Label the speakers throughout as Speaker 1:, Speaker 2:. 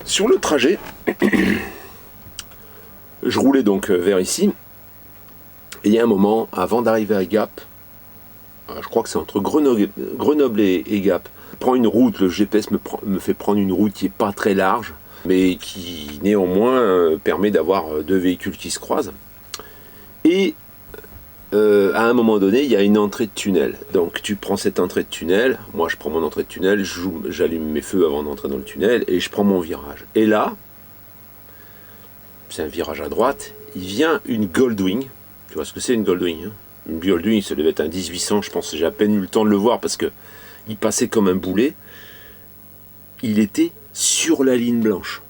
Speaker 1: Sur le trajet, je roulais donc vers ici, et il y a un moment, avant d'arriver à Gap, je crois que c'est entre Grenoble et Gap, je prends une route, le GPS me fait prendre une route qui n'est pas très large, mais qui néanmoins permet d'avoir deux véhicules qui se croisent. Et à un moment donné, il y a une entrée de tunnel. Donc tu prends cette entrée de tunnel, moi je prends mon entrée de tunnel, j'allume mes feux avant d'entrer dans le tunnel, et je prends mon virage. Et là, c'est un virage à droite, il vient une Goldwing. Tu vois ce que c'est une Goldwing, hein? Une Goldwing, ça devait être un 1800, je pense, j'ai à peine eu le temps de le voir parce que il passait comme un boulet. Il était sur la ligne blanche.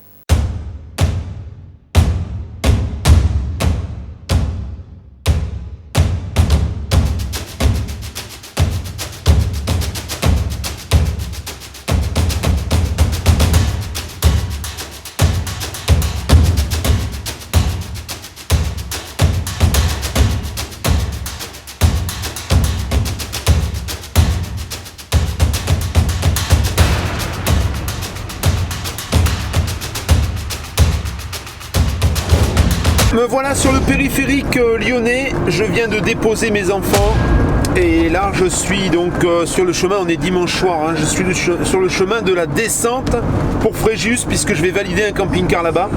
Speaker 1: Me voilà sur le périphérique lyonnais, je viens de déposer mes enfants et là je suis donc sur le chemin, on est dimanche soir, hein, je suis sur le chemin de la descente pour Fréjus puisque je vais valider un camping-car là-bas.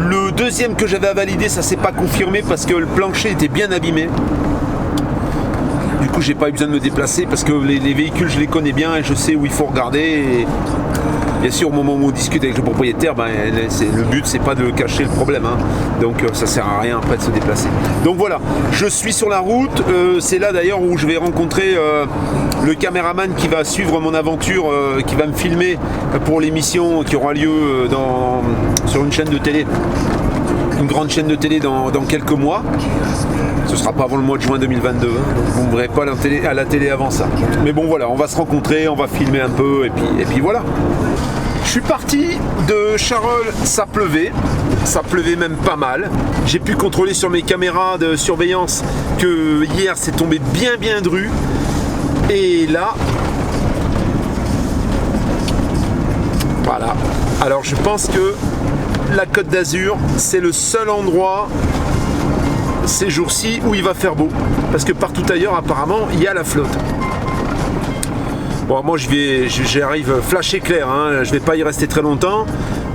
Speaker 1: Le deuxième que j'avais à valider, ça s'est pas confirmé parce que le plancher était bien abîmé. Du coup j'ai pas eu besoin de me déplacer parce que les véhicules je les connais bien et je sais où il faut regarder. Et bien sûr, au moment où on discute avec le propriétaire, le but c'est pas de cacher le problème, hein. Donc ça sert à rien après de se déplacer. Donc voilà, je suis sur la route, c'est là d'ailleurs où je vais rencontrer le caméraman qui va suivre mon aventure, qui va me filmer pour l'émission qui aura lieu sur une chaîne de télé, une grande chaîne de télé dans quelques mois. Ce sera pas avant le mois de juin 2022, hein. Vous ne me verrez pas à la télé avant ça. Mais bon voilà, on va se rencontrer, on va filmer un peu et puis voilà. Je suis parti de Charolles, ça pleuvait même pas mal. J'ai pu contrôler sur mes caméras de surveillance que hier c'est tombé bien dru. Et là, voilà. Alors je pense que la Côte d'Azur, c'est le seul endroit ces jours-ci où il va faire beau. Parce que partout ailleurs, apparemment, il y a la flotte. Bon, moi j'arrive flash éclair, hein. Je vais pas y rester très longtemps.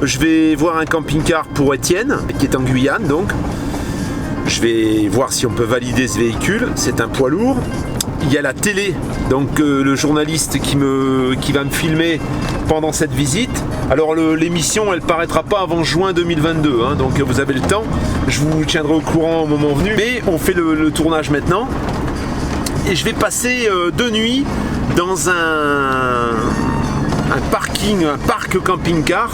Speaker 1: Je vais voir un camping-car pour Étienne, qui est en Guyane donc. Je vais voir si on peut valider ce véhicule, c'est un poids lourd. Il y a la télé, donc le journaliste qui va me filmer pendant cette visite. Alors l'émission elle paraîtra pas avant juin 2022, hein, donc vous avez le temps. Je vous tiendrai au courant au moment venu. Mais on fait le tournage maintenant. Et je vais passer 2 nuits dans un parc camping-car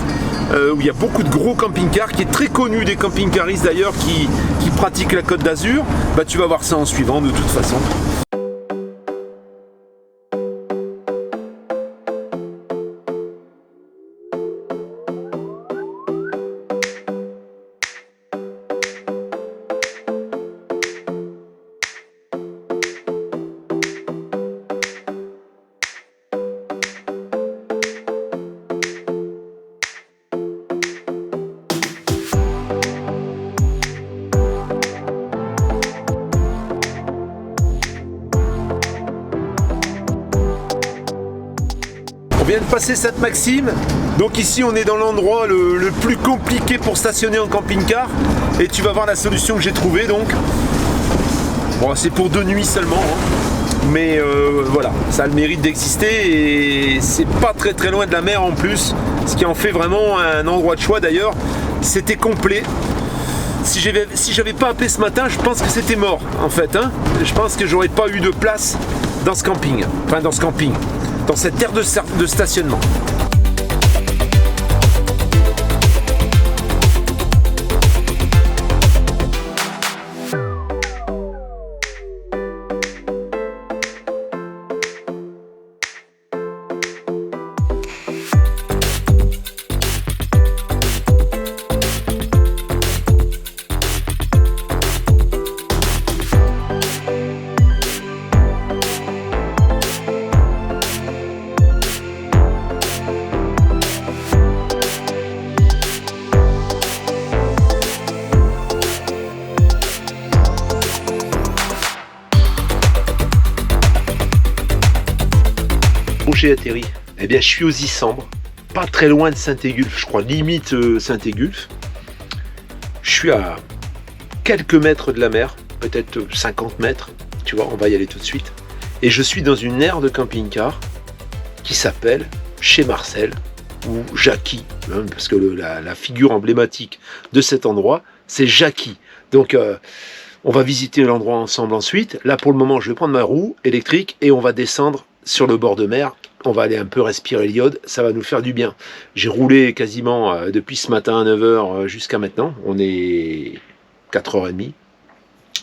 Speaker 1: où il y a beaucoup de gros camping-cars, qui est très connu des camping-caristes d'ailleurs qui pratiquent la Côte d'Azur. Bah, tu vas voir ça en suivant de toute façon. On vient de passer Sainte-Maxime, donc ici on est dans l'endroit le plus compliqué pour stationner en camping-car et tu vas voir la solution que j'ai trouvée donc. Bon, c'est pour 2 nuits seulement, hein. Mais voilà, ça a le mérite d'exister et c'est pas très loin de la mer en plus, ce qui en fait vraiment un endroit de choix. D'ailleurs, c'était complet. Si j'avais pas appelé ce matin, je pense que c'était mort en fait, hein. Je pense que j'aurais pas eu de place dans ce camping, dans cette aire de stationnement.
Speaker 2: j'ai atterri? Eh bien, je suis aux Issambres, pas très loin de Saint-Égulphe, je crois, limite Saint-Égulphe. Je suis à quelques mètres de la mer, peut-être 50 mètres, tu vois, on va y aller tout de suite. Et je suis dans une aire de camping-car qui s'appelle Chez Marcel, ou Jackie, hein, parce que la figure emblématique de cet endroit, c'est Jackie. Donc, on va visiter l'endroit ensemble ensuite. Là, pour le moment, je vais prendre ma roue électrique et on va descendre sur le bord de mer. On va aller un peu respirer l'iode, ça va nous faire du bien. J'ai roulé quasiment depuis ce matin à 9h jusqu'à maintenant. On est 4h30.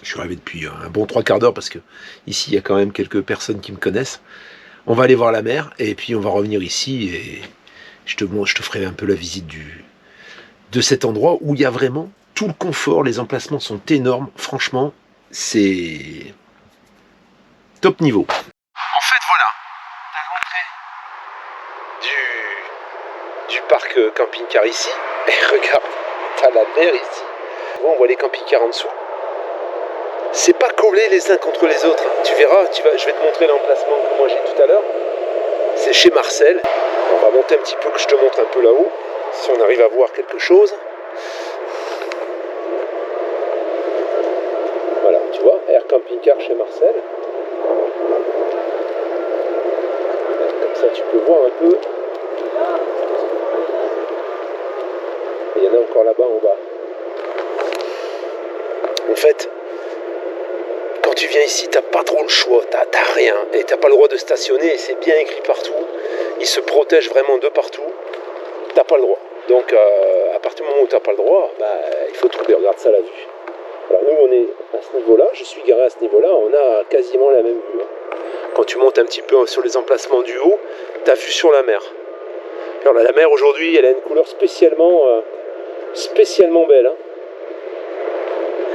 Speaker 2: Je suis arrivé depuis un bon 3/4 d'heure parce que ici, il y a quand même quelques personnes qui me connaissent. On va aller voir la mer et puis on va revenir ici et je te ferai un peu la visite de cet endroit où il y a vraiment tout le confort. Les emplacements sont énormes. Franchement, c'est top niveau. En fait, voilà, l'entrée du parc camping-car ici. Et regarde, t'as la mer ici. On voit les camping-cars en dessous. C'est pas collé les uns contre les autres. Tu verras, je vais te montrer l'emplacement que moi j'ai tout à l'heure. C'est chez Marcel. On va monter un petit peu, que je te montre un peu là-haut, si on arrive à voir quelque chose. Voilà, tu vois, Air Camping-Car chez Marcel. Comme ça, tu peux voir un peu. Et il y en a encore là-bas en bas. En fait, quand tu viens ici, t'as pas trop le choix, t'as rien, et t'as pas le droit de stationner, et c'est bien écrit partout, ils se protègent vraiment de partout, t'as pas le droit. Donc à partir du moment où t'as pas le droit, il faut trouver, regarde ça la vue. Alors nous on est à ce niveau-là, je suis garé à ce niveau-là, on a quasiment la même vue. Quand tu montes un petit peu sur les emplacements du haut, t'as vue sur la mer. Alors la mer aujourd'hui, elle a une couleur spécialement belle. Hein.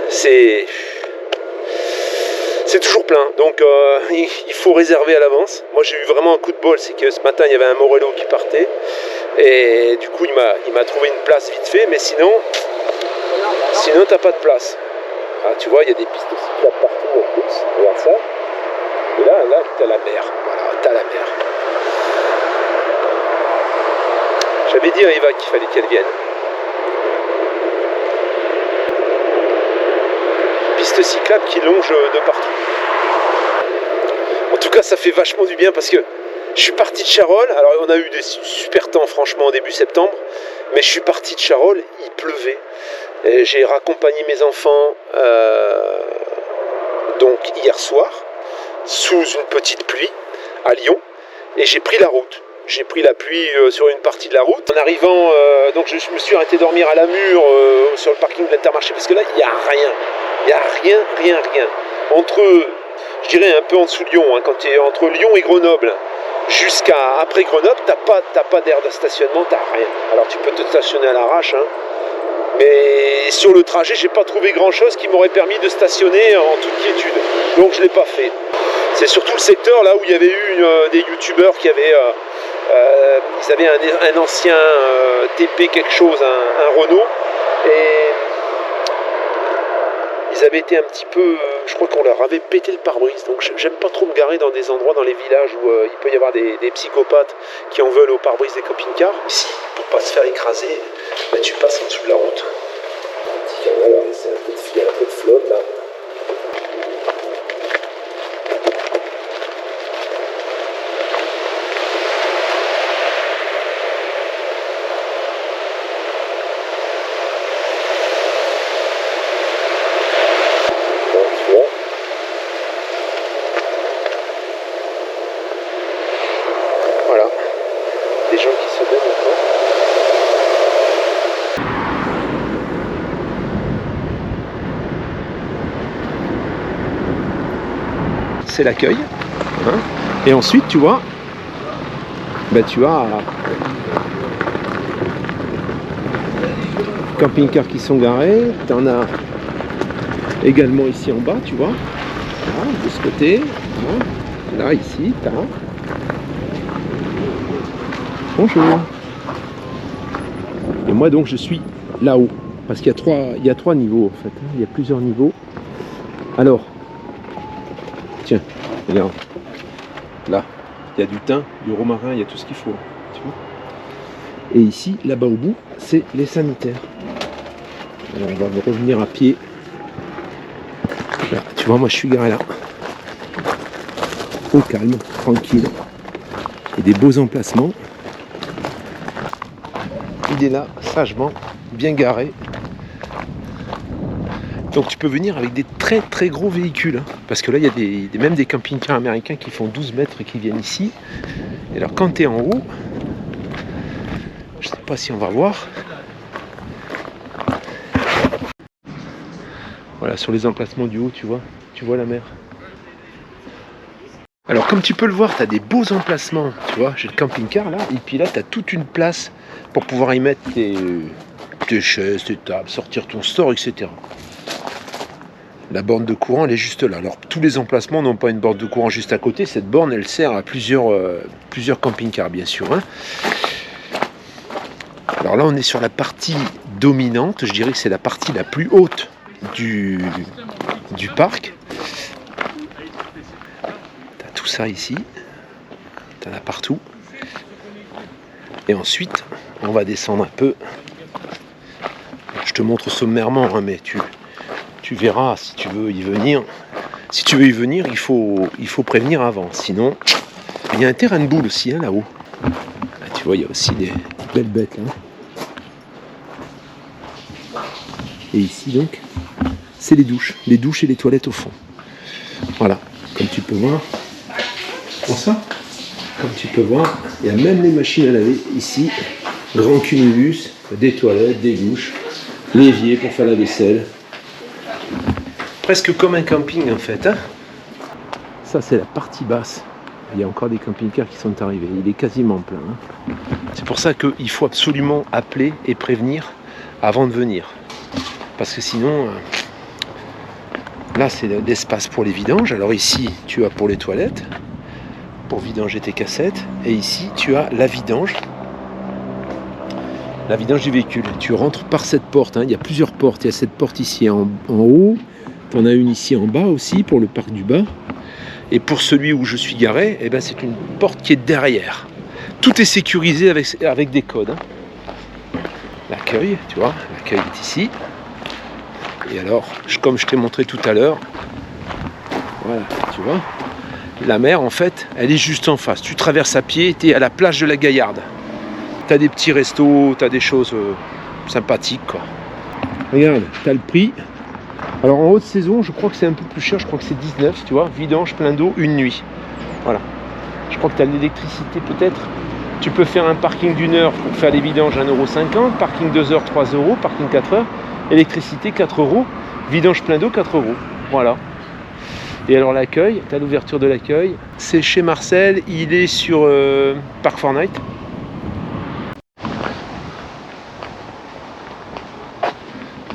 Speaker 2: C'est toujours plein, donc il faut réserver à l'avance. Moi j'ai eu vraiment un coup de bol, c'est que ce matin il y avait un Morello qui partait et du coup il m'a trouvé une place vite fait, mais sinon t'as pas de place. Ah, tu vois, il y a des pistes cyclables partout en plus, regarde ça. Et là t'as la mer, voilà, t'as la mer. J'avais dit à Eva qu'il fallait qu'elle vienne. Piste cyclable qui longe de partout. En tout cas, ça fait vachement du bien parce que je suis parti de Charolles. Alors, on a eu des super temps, franchement, au début septembre. Mais je suis parti de Charolles, il pleuvait. J'ai raccompagné mes enfants donc hier soir sous une petite pluie à Lyon. Et j'ai pris la route. J'ai pris la pluie sur une partie de la route. En arrivant, donc je me suis arrêté dormir à la mur sur le parking de l'Intermarché parce que là, il n'y a rien. Il n'y a rien. Entre, je dirais un peu en dessous de Lyon, hein, quand tu es entre Lyon et Grenoble, jusqu'à après Grenoble, t'as pas d'aire de stationnement, t'as rien. Alors tu peux te stationner à l'arrache, hein, mais sur le trajet, j'ai pas trouvé grand-chose qui m'aurait permis de stationner en toute quiétude. Donc je l'ai pas fait. C'est surtout le secteur là où il y avait eu des youtubeurs qui avaient, ils avaient un ancien TP quelque chose, un Renault, et ils avaient été un petit peu, je crois qu'on leur avait pété le pare-brise, donc j'aime pas trop me garer dans des endroits, dans les villages où il peut y avoir des psychopathes qui en veulent au pare-brise des camping-cars. Ici, pour pas se faire écraser, tu passes en dessous de la route. Un petit canal, c'est un peu de flotte là. Voilà, des gens qui se baignent encore. C'est l'accueil. Hein, et ensuite, tu vois, tu as camping-cars qui sont garés. Tu en as également ici en bas, tu vois. Là, de ce côté. Là, ici, tu as... Bonjour. Et moi donc je suis là-haut parce qu'il y a trois niveaux en fait. Il y a plusieurs niveaux. Alors, tiens, regarde. Là, Il y a du thym, du romarin, il y a tout ce qu'il faut. Tu vois. Et ici, là-bas au bout, c'est les sanitaires. Alors, on va revenir à pied. Là, tu vois, moi je suis garé là. Au calme, tranquille. Et des beaux emplacements. Il est là, sagement, bien garé. Donc tu peux venir avec des très très gros véhicules. Hein, parce que là, il y a même des camping-cars américains qui font 12 mètres et qui viennent ici. Et alors quand tu es en haut, je sais pas si on va voir. Voilà, sur les emplacements du haut, tu vois la mer. Alors comme tu peux le voir, tu as des beaux emplacements, tu vois, j'ai le camping-car là, et puis là tu as toute une place pour pouvoir y mettre tes chaises, tes tables, sortir ton store, etc. La borne de courant, elle est juste là. Alors tous les emplacements n'ont pas une borne de courant juste à côté, cette borne elle sert à plusieurs camping-cars bien sûr. Hein. Alors là on est sur la partie dominante, je dirais que c'est la partie la plus haute du parc. T'as tout ça ici, t'en as partout. Et ensuite, on va descendre un peu. Je te montre sommairement, hein, mais tu verras si tu veux y venir. Si tu veux y venir, il faut prévenir avant. Sinon, il y a un terrain de boule aussi hein, là-haut. Là, tu vois, il y a aussi des belles bêtes là. Et ici donc, c'est les douches et les toilettes au fond. Voilà, comme tu peux voir. Pour ça, comme tu peux voir, il y a même les machines à laver ici. Grand cumulus, des toilettes, des douches, l'évier pour faire la vaisselle. Presque comme un camping en fait. Hein. Ça c'est la partie basse. Il y a encore des camping-cars qui sont arrivés. Il est quasiment plein. Hein. C'est pour ça qu'il faut absolument appeler et prévenir avant de venir. Parce que sinon... Là, c'est l'espace pour les vidanges. Alors ici, tu as pour les toilettes, pour vidanger tes cassettes. Et ici, tu as la vidange du véhicule. Tu rentres par cette porte. Hein. Il y a plusieurs portes. Il y a cette porte ici en haut. Tu en as une ici en bas aussi, pour le parc du bas. Et pour celui où je suis garé, eh ben, c'est une porte qui est derrière. Tout est sécurisé avec des codes. Hein. L'accueil, tu vois, l'accueil est ici. Et alors, comme je t'ai montré tout à l'heure, voilà, tu vois, la mer, en fait, elle est juste en face. Tu traverses à pied, tu es à la plage de la Gaillarde. Tu as des petits restos, tu as des choses sympathiques, quoi. Regarde, tu as le prix. Alors, en haute saison, je crois que c'est un peu plus cher. Je crois que c'est 19, tu vois, vidange, plein d'eau, une nuit. Voilà. Je crois que tu as l'électricité, peut-être. Tu peux faire un parking d'1 heure pour faire les vidanges 1,50 €, parking 2 heures 3 €, parking 4 heures. Électricité 4 €, vidange plein d'eau 4 €. Voilà. Et alors l'accueil, tu as l'ouverture de l'accueil. C'est chez Marcel, il est sur Park Fortnite.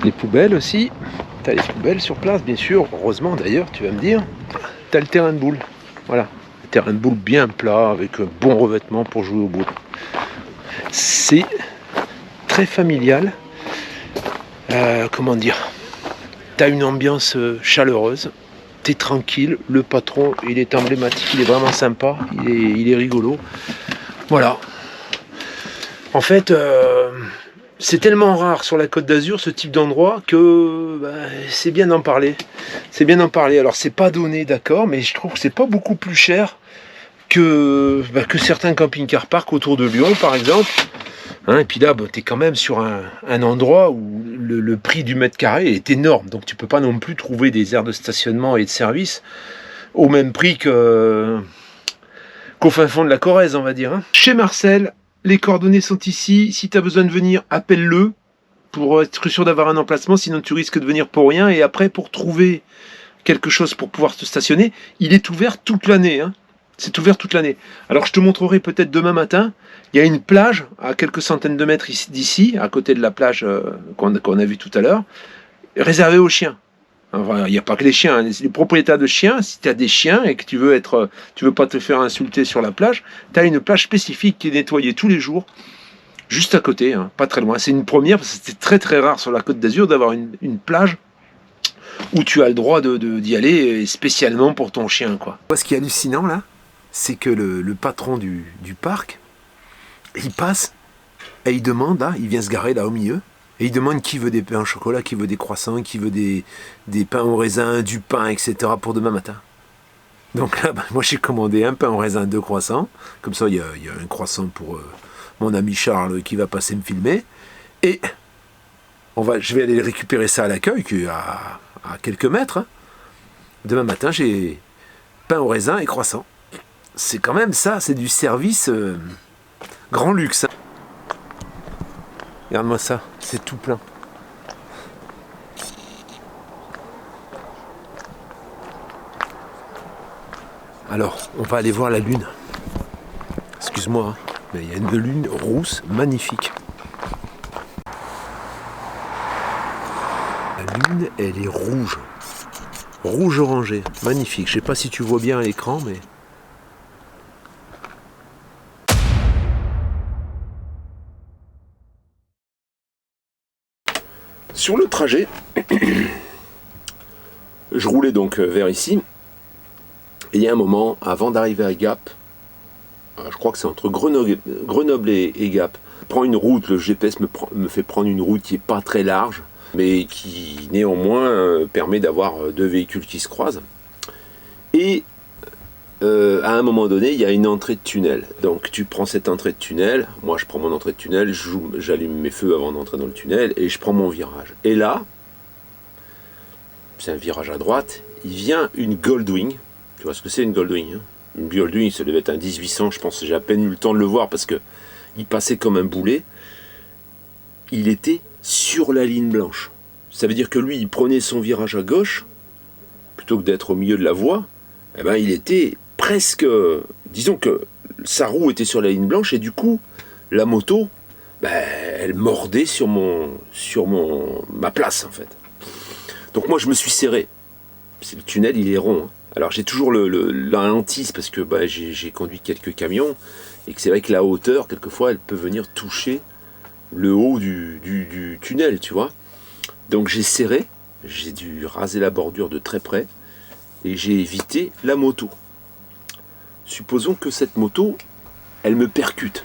Speaker 2: Les poubelles aussi. Tu as les poubelles sur place, bien sûr. Heureusement d'ailleurs, tu vas me dire. Tu as le terrain de boule. Voilà. Le terrain de boule bien plat, avec un bon revêtement pour jouer au boule. C'est très familial. Comment dire, tu as une ambiance chaleureuse, tu es tranquille, le patron il est emblématique, il est vraiment sympa, il est rigolo. Voilà. En fait, c'est tellement rare sur la Côte d'Azur ce type d'endroit que c'est bien d'en parler. C'est bien d'en parler. Alors c'est pas donné, d'accord, mais je trouve que c'est pas beaucoup plus cher que certains camping-car parks autour de Lyon par exemple. Hein, et puis là, tu es quand même sur un endroit où le prix du mètre carré est énorme. Donc tu peux pas non plus trouver des aires de stationnement et de service au même prix qu'au fin fond de la Corrèze, on va dire. Hein. Chez Marcel, les coordonnées sont ici. Si tu as besoin de venir, appelle-le pour être sûr d'avoir un emplacement. Sinon, tu risques de venir pour rien. Et après, pour trouver quelque chose pour pouvoir te stationner, il est ouvert toute l'année. Hein. C'est ouvert toute l'année. Alors je te montrerai peut-être demain matin. Il y a une plage à quelques centaines de mètres d'ici, à côté de la plage qu'on a vue tout à l'heure, réservée aux chiens. Enfin, il n'y a pas que les chiens, les propriétaires de chiens. Si tu as des chiens et que tu veux pas te faire insulter sur la plage, tu as une plage spécifique qui est nettoyée tous les jours, juste à côté, hein, pas très loin. C'est une première parce que c'était très très rare sur la Côte d'Azur d'avoir une plage où tu as le droit d'y aller spécialement pour ton chien, quoi. Ce qui est hallucinant là,
Speaker 1: c'est que le patron du parc, il passe et il demande, là, il vient se garer là au milieu, et il demande qui veut des pains au chocolat, qui veut des croissants, qui veut des pains au raisin, du pain, etc. pour demain matin. Donc là, moi j'ai commandé un pain au raisin, 2 croissants, comme ça il y a un croissant pour mon ami Charles qui va passer me filmer, et je vais aller récupérer ça à l'accueil, qui est à quelques mètres. Hein. Demain matin, j'ai pain au raisin et croissant. C'est quand même ça, c'est du service grand luxe. Hein. Regarde-moi ça, c'est tout plein. Alors, on va aller voir la lune. Excuse-moi, hein, mais il y a une lune rousse magnifique. La lune, elle est rouge. Rouge orangé, magnifique. Je sais pas si tu vois bien à l'écran, mais... Sur le trajet, je roulais donc vers ici. Et il y a un moment, avant d'arriver à Gap, je crois que c'est entre Grenoble et Gap, je prends une route, le GPS me fait prendre une route qui n'est pas très large, mais qui néanmoins permet d'avoir 2 véhicules qui se croisent. Et à un moment donné, il y a une entrée de tunnel. Donc tu prends cette entrée de tunnel, moi je prends mon entrée de tunnel, j'allume mes feux avant d'entrer dans le tunnel, et je prends mon virage. Et là, c'est un virage à droite, il vient une Goldwing. Tu vois ce que c'est une Goldwing, hein? Une Goldwing, ça devait être un 1800, je pense, j'ai à peine eu le temps de le voir parce que il passait comme un boulet. Il était sur la ligne blanche. Ça veut dire que lui, il prenait son virage à gauche, plutôt que d'être au milieu de la voie, eh ben, il était presque... Disons que sa roue était sur la ligne blanche et du coup, la moto, elle mordait sur ma place, en fait. Donc moi, je me suis serré. Le tunnel, il est rond, hein. Alors j'ai toujours la hantise parce que j'ai conduit quelques camions et que c'est vrai que la hauteur, quelquefois, elle peut venir toucher le haut du tunnel, tu vois. Donc j'ai serré, j'ai dû raser la bordure de très près et j'ai évité la moto. Supposons que cette moto, elle me percute.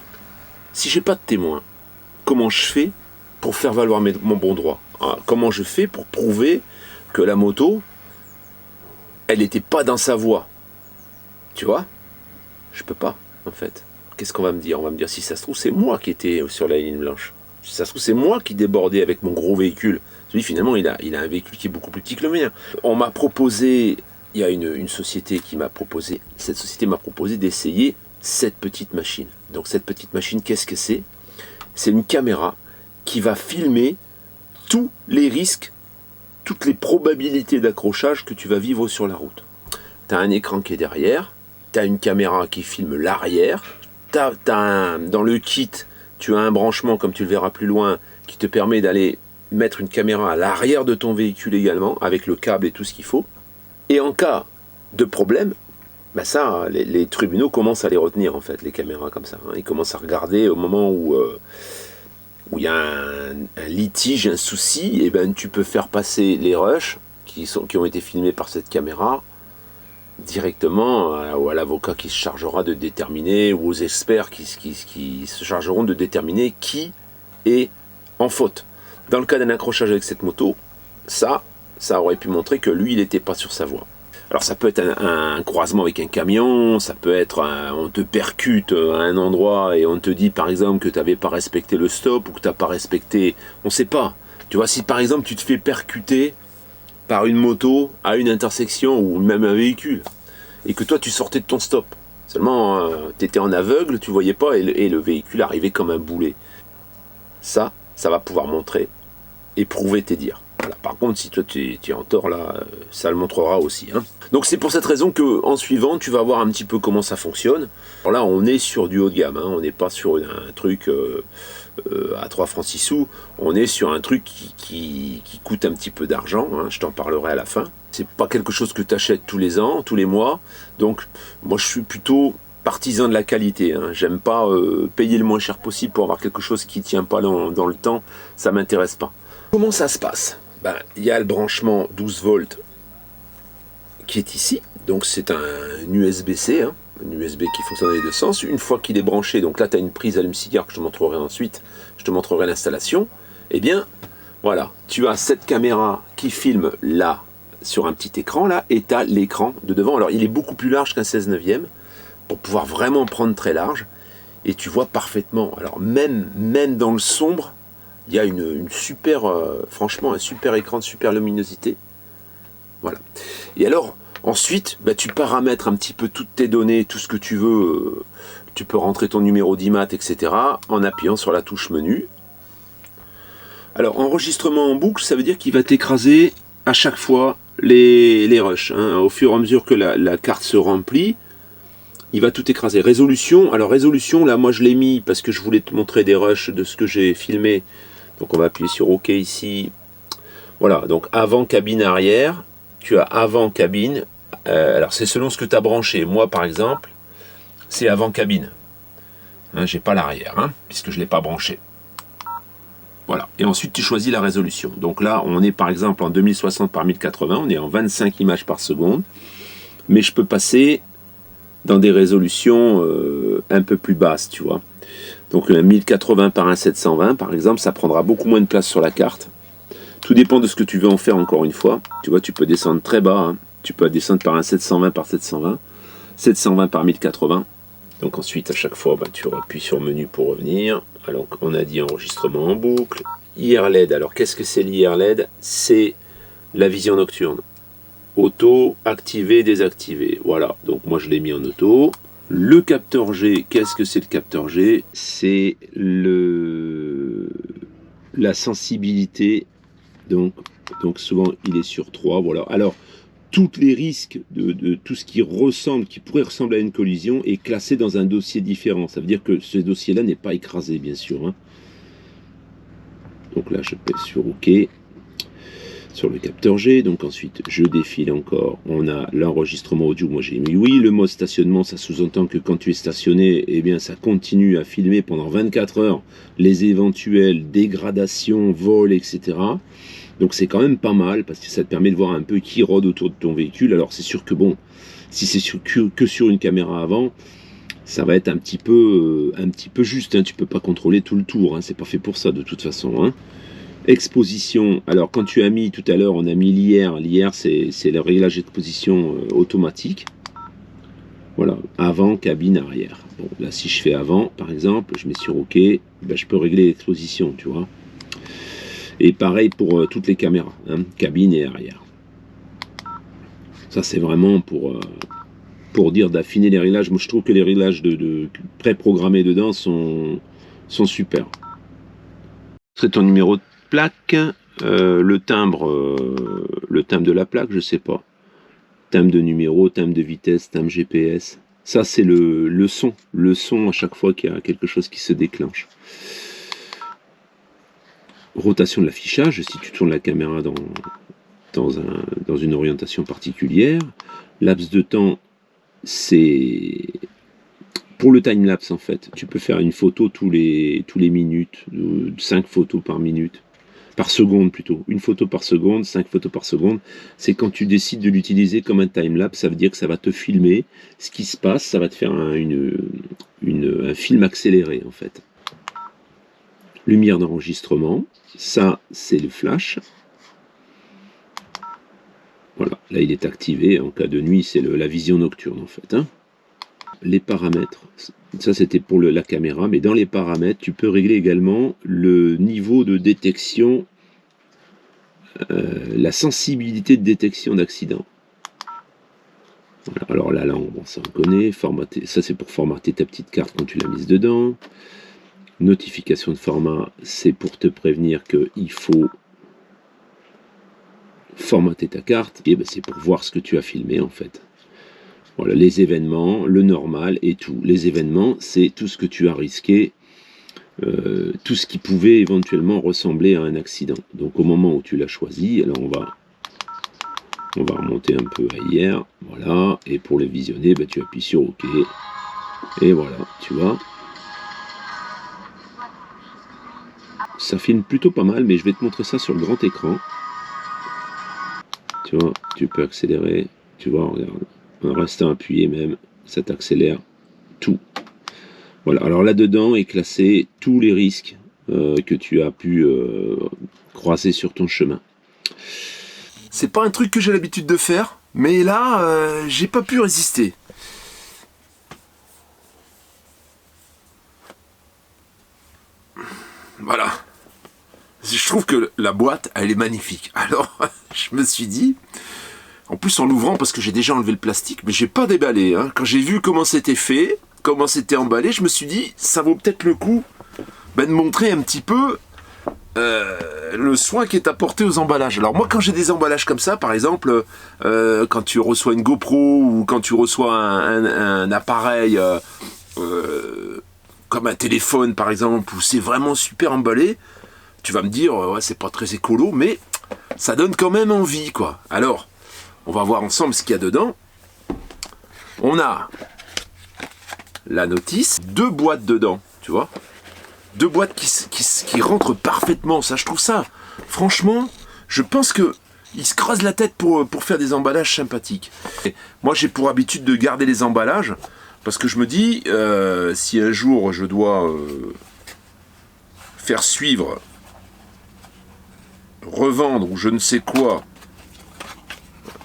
Speaker 1: Si j'ai pas de témoin, comment je fais pour faire valoir mon bon droit? Comment je fais pour prouver que la moto, elle n'était pas dans sa voie? Tu vois? Je peux pas, en fait. Qu'est-ce qu'on va me dire? On va me dire, si ça se trouve, c'est moi qui étais sur la ligne blanche. Si ça se trouve, c'est moi qui débordais avec mon gros véhicule. Lui, finalement, il a un véhicule qui est beaucoup plus petit que le mien. On m'a proposé, il y a une société qui m'a proposé, cette société m'a proposé d'essayer cette petite machine. Donc cette petite machine, qu'est-ce que c'est? C'est une caméra qui va filmer tous les risques, toutes les probabilités d'accrochage que tu vas vivre sur la route. Tu as un écran qui est derrière, tu as une caméra qui filme l'arrière, dans le kit, tu as un branchement, comme tu le verras plus loin, qui te permet d'aller mettre une caméra à l'arrière de ton véhicule également, avec le câble et tout ce qu'il faut. Et en cas de problème, les tribunaux commencent à les retenir, en fait, les caméras comme ça. Hein. Ils commencent à regarder au moment où il y a un litige, un souci, et tu peux faire passer les rushs qui ont été filmés par cette caméra directement à l'avocat qui se chargera de déterminer, ou aux experts qui se chargeront de déterminer qui est en faute. Dans le cas d'un accrochage avec cette moto, ça aurait pu montrer que lui, il n'était pas sur sa voie. Alors ça peut être un croisement avec un camion, ça peut être on te percute à un endroit et on te dit par exemple que tu n'avais pas respecté le stop ou que tu n'as pas respecté, on ne sait pas. Tu vois, si par exemple tu te fais percuter par une moto à une intersection ou même un véhicule et que toi tu sortais de ton stop, seulement tu étais en aveugle, tu voyais pas et le véhicule arrivait comme un boulet. Ça va pouvoir montrer et prouver tes dires. Voilà. Par contre, si toi tu es en tort, là, ça le montrera aussi. Hein. Donc c'est pour cette raison qu'en suivant, tu vas voir un petit peu comment ça fonctionne. Alors là, on est sur du haut de gamme, hein. On n'est pas sur un truc à 3 francs 6 sous. On est sur un truc qui coûte un petit peu d'argent, hein. Je t'en parlerai à la fin. C'est pas quelque chose que tu achètes tous les ans, tous les mois. Donc moi, je suis plutôt partisan de la qualité. Hein. J'aime pas payer le moins cher possible pour avoir quelque chose qui tient pas dans le temps. Ça m'intéresse pas. Comment ça se passe? Il y a le branchement 12 volts qui est ici, donc c'est un USB-C, hein. un USB qui fonctionne dans les deux sens. Une fois qu'il est branché, donc là tu as une prise allume-cigare que je te montrerai ensuite, je te montrerai l'installation. Eh bien, voilà, tu as cette caméra qui filme là, sur un petit écran là, et tu as l'écran de devant. Alors il est beaucoup plus large qu'un 16/9 pour pouvoir vraiment prendre très large, et tu vois parfaitement. Alors même dans le sombre, il y a une super, franchement un super écran de super luminosité. Voilà. Et alors, ensuite, bah, tu paramètres un petit peu toutes tes données, tout ce que tu veux. Tu peux rentrer ton numéro d'IMAT, etc. en appuyant sur la touche menu. Alors, enregistrement en boucle, ça veut dire qu'il va t'écraser à chaque fois les rushs. Hein. Au fur et à mesure que la carte se remplit, il va tout écraser. Résolution, alors résolution, là, moi je l'ai mis parce que je voulais te montrer des rushs de ce que j'ai filmé. Donc on va appuyer sur OK ici. Voilà, donc avant cabine arrière. Tu as avant cabine, alors c'est selon ce que tu as branché. Moi par exemple, c'est avant cabine. Hein, j'ai pas l'arrière, hein, puisque je ne l'ai pas branché. Voilà. Et ensuite tu choisis la résolution. Donc là, on est par exemple en 2060 par 1080, on est en 25 images par seconde. Mais je peux passer dans des résolutions un peu plus basses, tu vois. Donc 1080 par 1720 par exemple, ça prendra beaucoup moins de place sur la carte. Tout dépend de ce que tu veux en faire, encore une fois. Tu vois, tu peux descendre très bas. Hein. Tu peux descendre par un 720 par 720. 720 par 1080. Donc ensuite, à chaque fois, bah, tu appuies sur menu pour revenir. Alors, on a dit enregistrement en boucle. IR LED. Alors, qu'est-ce que c'est l'IR LED? C'est la vision nocturne. Auto, activé, désactivé. Voilà. Donc, moi, je l'ai mis en auto. Le capteur G. Qu'est-ce que c'est le capteur G? C'est la sensibilité. Donc souvent il est sur 3, voilà. Alors, tous les risques de tout ce qui pourrait ressembler à une collision est classé dans un dossier différent. Ça veut dire que ce dossier-là n'est pas écrasé, bien sûr. Hein. Donc là, je pèse sur OK, sur le capteur G. Donc ensuite, je défile encore. On a l'enregistrement audio. Moi, j'ai mis oui. Le mode stationnement, ça sous-entend que quand tu es stationné, eh bien, ça continue à filmer pendant 24 heures les éventuelles dégradations, vols, etc. Donc c'est quand même pas mal, parce que ça te permet de voir un peu qui rôde autour de ton véhicule. Alors c'est sûr que bon, si c'est que sur une caméra avant, ça va être un petit peu juste. Hein. Tu peux pas contrôler tout le tour, hein. C'est pas fait pour ça de toute façon. Hein. Exposition, alors quand tu as mis tout à l'heure, on a mis l'IR. L'IR c'est le réglage d'exposition automatique. Voilà, avant, cabine, arrière. Bon, là si je fais avant, par exemple, je mets sur OK, ben, je peux régler l'exposition, tu vois. Et pareil pour toutes les caméras, hein, cabine et arrière. Ça c'est vraiment pour dire d'affiner les réglages. Moi je trouve que les réglages de pré-programmés dedans sont super. C'est ton numéro de plaque, le timbre de la plaque, je sais pas. Timbre de numéro, timbre de vitesse, timbre GPS. Ça c'est le son à chaque fois qu'il y a quelque chose qui se déclenche. Rotation de l'affichage, si tu tournes la caméra dans une orientation particulière. Laps de temps, c'est pour le time-lapse en fait. Tu peux faire une photo tous les minutes, 5 photos par minute, par seconde plutôt. Une photo par seconde, 5 photos par seconde. C'est quand tu décides de l'utiliser comme un time-lapse, ça veut dire que ça va te filmer ce qui se passe, ça va te faire un film accéléré en fait. Lumière d'enregistrement, ça c'est le flash. Voilà, là il est activé, en cas de nuit c'est la vision nocturne en fait. Hein. Les paramètres, ça c'était pour la caméra, mais dans les paramètres tu peux régler également le niveau de détection, la sensibilité de détection d'accident. Voilà, alors la langue, bon, ça on connaît, formater, ça c'est pour formater ta petite carte quand tu l'as mise dedans. Notification de format, c'est pour te prévenir qu'il faut formater ta carte, et ben c'est pour voir ce que tu as filmé en fait. Voilà, les événements, le normal et tout. Les événements, c'est tout ce que tu as risqué, tout ce qui pouvait éventuellement ressembler à un accident. Donc au moment où tu l'as choisi, alors on va remonter un peu à hier, voilà, et pour le visionner, ben, tu appuies sur OK, et voilà, tu vois. Ça filme plutôt pas mal, mais je vais te montrer ça sur le grand écran. Tu vois, tu peux accélérer. Tu vois, regarde, en restant appuyé même,
Speaker 2: ça t'accélère tout. Voilà, alors là-dedans est classé tous les risques que tu as pu croiser sur ton chemin.
Speaker 1: C'est pas un truc que j'ai l'habitude de faire, mais là, j'ai pas pu résister. Voilà. Je trouve que la boîte, elle est magnifique. Alors, je me suis dit, en plus en l'ouvrant, parce que j'ai déjà enlevé le plastique, mais j'ai pas déballé. Hein. Quand j'ai vu comment c'était fait, comment c'était emballé, je me suis dit, ça vaut peut-être le coup de montrer un petit peu le soin qui est apporté aux emballages. Alors moi, quand j'ai des emballages comme ça, par exemple, quand tu reçois une GoPro ou quand tu reçois un appareil comme un téléphone, par exemple, où c'est vraiment super emballé, tu vas me dire, ouais, c'est pas très écolo, mais ça donne quand même envie, quoi. Alors, on va voir ensemble ce qu'il y a dedans. On a la notice, 2 boîtes dedans, tu vois. 2 boîtes qui rentrent parfaitement. Ça, je trouve ça, franchement, je pense que ils se creusent la tête pour faire des emballages sympathiques. Et moi, j'ai pour habitude de garder les emballages parce que je me dis, si un jour je dois faire suivre, revendre ou je ne sais quoi,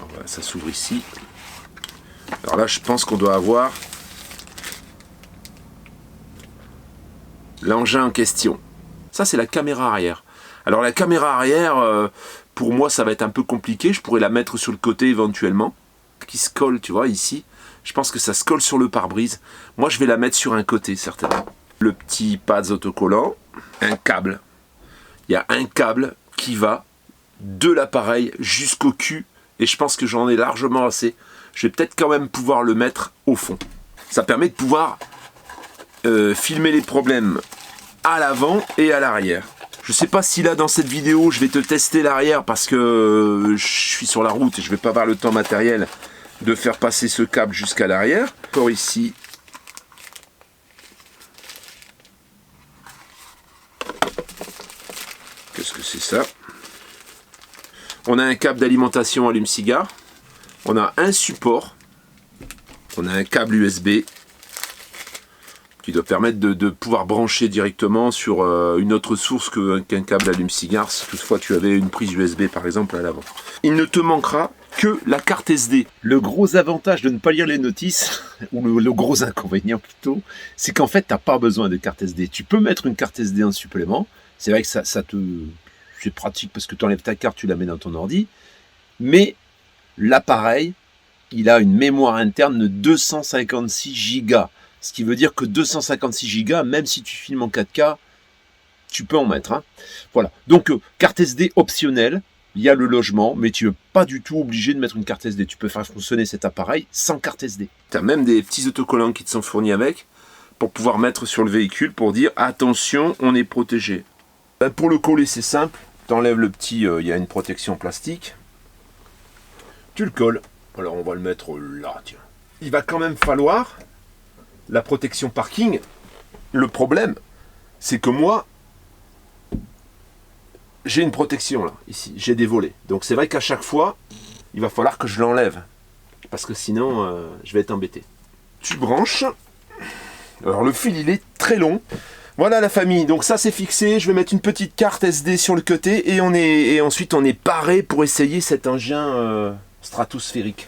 Speaker 1: voilà, ça s'ouvre ici. Alors là, je pense qu'on doit avoir l'engin en question. Ça, c'est la caméra arrière. Alors la caméra arrière, pour moi, ça va être un peu compliqué. Je pourrais la mettre sur le côté éventuellement, qui se colle, tu vois, ici. Je pense que ça se colle sur le pare-brise. Moi, je vais la mettre sur un côté, certainement. Le petit pads autocollant, un câble. Il y a un câble qui va de l'appareil jusqu'au cul. Et je pense que j'en ai largement assez. Je vais peut-être quand même pouvoir le mettre au fond. Ça permet de pouvoir filmer les problèmes à l'avant et à l'arrière. Je sais pas si là dans cette vidéo je vais te tester l'arrière parce que je suis sur la route et je vais pas avoir le temps matériel de faire passer ce câble jusqu'à l'arrière. Encore ici. Qu'est-ce que c'est ça? On a un câble d'alimentation allume-cigare. On a un support. On a un câble USB qui doit permettre de pouvoir brancher directement sur une autre source qu'un câble allume-cigare, si toutefois tu avais une prise USB par exemple à l'avant. Il ne te manquera que la carte SD. Le gros avantage de ne pas lire les notices, ou le gros inconvénient plutôt, c'est qu'en fait tu n'as pas besoin de carte SD. Tu peux mettre une carte SD en supplément, c'est vrai que c'est pratique parce que tu enlèves ta carte, tu la mets dans ton ordi, mais l'appareil, il a une mémoire interne de 256 Go. Ce qui veut dire que 256 Go, même si tu filmes en 4K, tu peux en mettre. Hein. Voilà. Donc, carte SD optionnelle, il y a le logement, mais tu n'es pas du tout obligé de mettre une carte SD. Tu peux faire fonctionner cet appareil sans carte SD. Tu as même des petits autocollants qui te sont fournis avec, pour pouvoir mettre sur le véhicule, pour dire attention, on est protégé. Ben, pour le coller, c'est simple. Tu enlèves le petit, il y a une protection plastique. Tu le colles. Alors, on va le mettre là, tiens. Il va quand même falloir la protection parking. Le problème, c'est que moi, j'ai une protection là, ici, j'ai des volets. Donc c'est vrai qu'à chaque fois, il va falloir que je l'enlève. Parce que sinon, je vais être embêté. Tu branches. Alors le fil, il est très long. Voilà la famille, donc ça c'est fixé. Je vais mettre une petite carte SD sur le côté et ensuite on est paré pour essayer cet engin stratosphérique.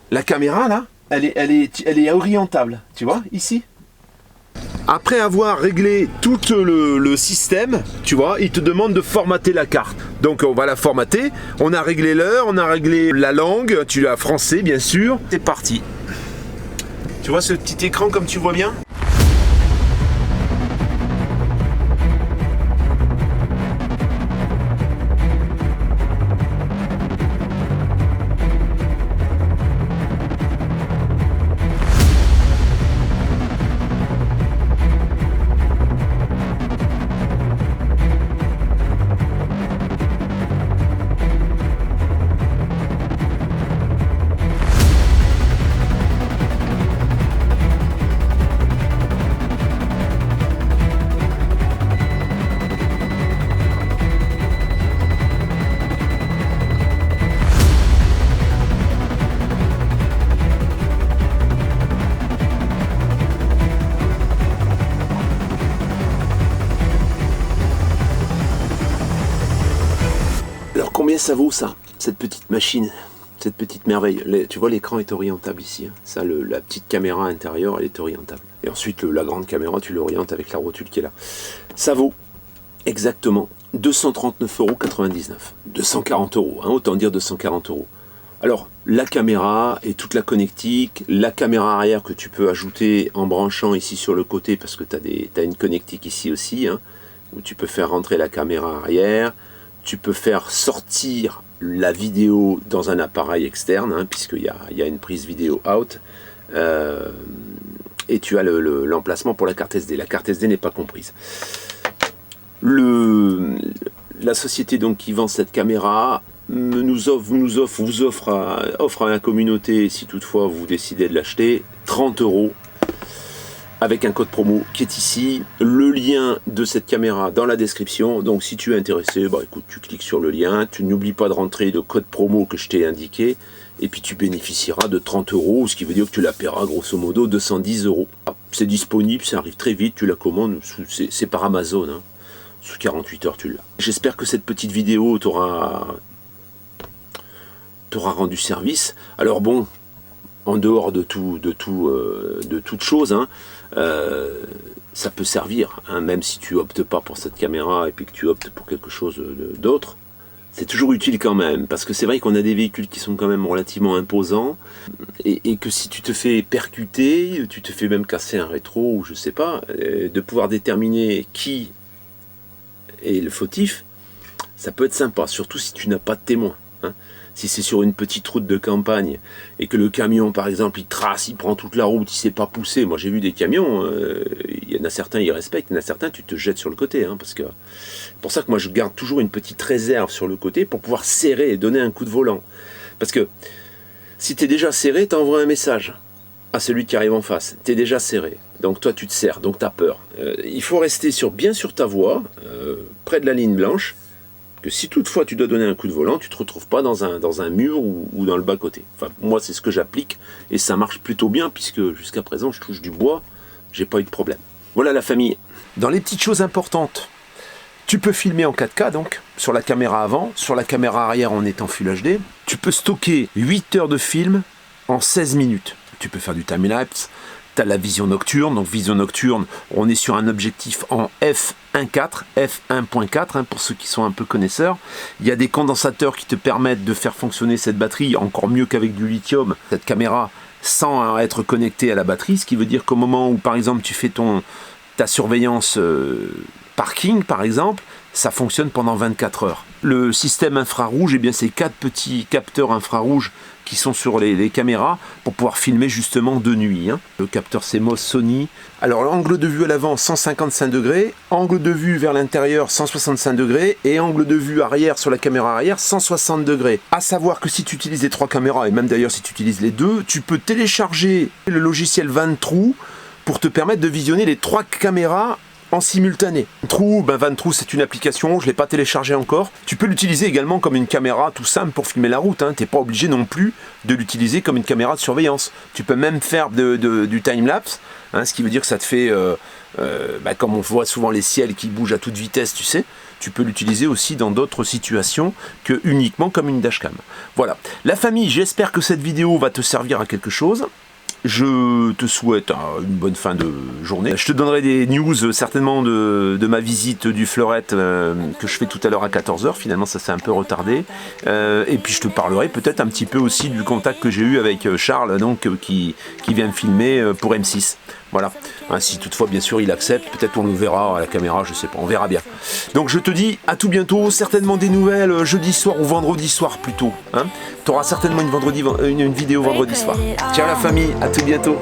Speaker 1: La caméra là, elle est orientable, tu vois, ici. Après avoir réglé tout le système, tu vois, il te demande de formater la carte. Donc on va la formater, on a réglé l'heure, on a réglé la langue, tu l'as français bien sûr. C'est parti. Tu vois ce petit écran comme tu vois bien ? Combien ça vaut ça, cette petite machine, cette petite merveille? Tu vois, l'écran est orientable ici. Hein. Ça, la petite caméra intérieure, elle est orientable. Et ensuite, la grande caméra, tu l'orientes avec la rotule qui est là. Ça vaut exactement 239,99 €. 240 €, hein, autant dire 240 €. Alors, la caméra et toute la connectique, la caméra arrière que tu peux ajouter en branchant ici sur le côté, parce que tu as une connectique ici aussi, hein, où tu peux faire rentrer la caméra arrière, tu peux faire sortir la vidéo dans un appareil externe, hein, puisqu'il y a une prise vidéo out, et tu as l'emplacement pour la carte SD. La carte SD n'est pas comprise. La société donc qui vend cette caméra offre à la communauté, si toutefois vous décidez de l'acheter, 30 € avec un code promo qui est ici. Le lien de cette caméra dans la description. Donc si tu es intéressé, bah écoute, tu cliques sur le lien, tu n'oublies pas de rentrer le code promo que je t'ai indiqué, et puis tu bénéficieras de 30 €, ce qui veut dire que tu la paieras grosso modo 210 €. C'est disponible, ça arrive très vite, tu la commandes, c'est par Amazon, hein. Sous 48 heures tu l'as. J'espère que cette petite vidéo t'aura rendu service. Alors bon, en dehors de toute chose, hein, ça peut servir, hein, même si tu optes pas pour cette caméra et puis que tu optes pour quelque chose d'autre, c'est toujours utile quand même, parce que c'est vrai qu'on a des véhicules qui sont quand même relativement imposants, et que si tu te fais percuter, tu te fais même casser un rétro, ou je sais pas, de pouvoir déterminer qui est le fautif, ça peut être sympa, surtout si tu n'as pas de témoin, hein. Si c'est sur une petite route de campagne et que le camion, par exemple, il trace, il prend toute la route, il ne s'est pas poussé. Moi, j'ai vu des camions, il y en a certains, ils respectent, il y en a certains, tu te jettes sur le côté. Hein, parce que c'est pour ça que moi, je garde toujours une petite réserve sur le côté pour pouvoir serrer et donner un coup de volant. Parce que si tu es déjà serré, tu envoies un message à celui qui arrive en face. Tu es déjà serré. Donc toi, tu te serres, donc tu as peur. Il faut rester bien sur ta voie, près de la ligne blanche, que si toutefois tu dois donner un coup de volant, tu ne te retrouves pas dans un mur ou dans le bas-côté. Enfin, moi, c'est ce que j'applique, et ça marche plutôt bien, puisque jusqu'à présent, je touche du bois, j'ai pas eu de problème. Voilà la famille. Dans les petites choses importantes, tu peux filmer en 4K, donc, sur la caméra avant, sur la caméra arrière en étant Full HD. Tu peux stocker 8 heures de film en 16 minutes. Tu peux faire du time-lapse. Tu as la vision nocturne, donc vision nocturne, on est sur un objectif en f1.4, hein, pour ceux qui sont un peu connaisseurs. Il y a des condensateurs qui te permettent de faire fonctionner cette batterie encore mieux qu'avec du lithium, cette caméra, sans être connectée à la batterie, ce qui veut dire qu'au moment où par exemple tu fais ta surveillance parking par exemple, ça fonctionne pendant 24 heures. Le système infrarouge, eh bien c'est 4 petits capteurs infrarouges qui sont sur les caméras pour pouvoir filmer justement de nuit, hein. Le capteur CMOS Sony. Alors l'angle de vue à l'avant 155 degrés, angle de vue vers l'intérieur 165 degrés et angle de vue arrière sur la caméra arrière 160 degrés. À savoir que si tu utilises les 3 caméras, et même d'ailleurs si tu utilises les 2, tu peux télécharger le logiciel Vantrue pour te permettre de visionner les 3 caméras en simultané. Vantrue, c'est une application, je ne l'ai pas téléchargée encore. Tu peux l'utiliser également comme une caméra tout simple pour filmer la route, hein. Tu n'es pas obligé non plus de l'utiliser comme une caméra de surveillance. Tu peux même faire du time-lapse, hein, ce qui veut dire que ça te fait, comme on voit souvent les ciels qui bougent à toute vitesse, tu sais, tu peux l'utiliser aussi dans d'autres situations que uniquement comme une dashcam. Voilà. La famille, j'espère que cette vidéo va te servir à quelque chose. Je te souhaite une bonne fin de journée. Je te donnerai des news certainement de ma visite du Fleurette que je fais tout à l'heure à 14 h. Finalement, ça s'est un peu retardé. Et puis, je te parlerai peut-être un petit peu aussi du contact que j'ai eu avec Charles, donc, qui vient me filmer pour M6. Voilà. Hein, si toutefois, bien sûr, il accepte, peut-être on le verra à la caméra, je sais pas, on verra bien. Donc, je te dis à tout bientôt. Certainement des nouvelles jeudi soir ou vendredi soir plutôt. Hein. Tu auras certainement une vidéo vendredi soir. Ciao la famille, à tout bientôt.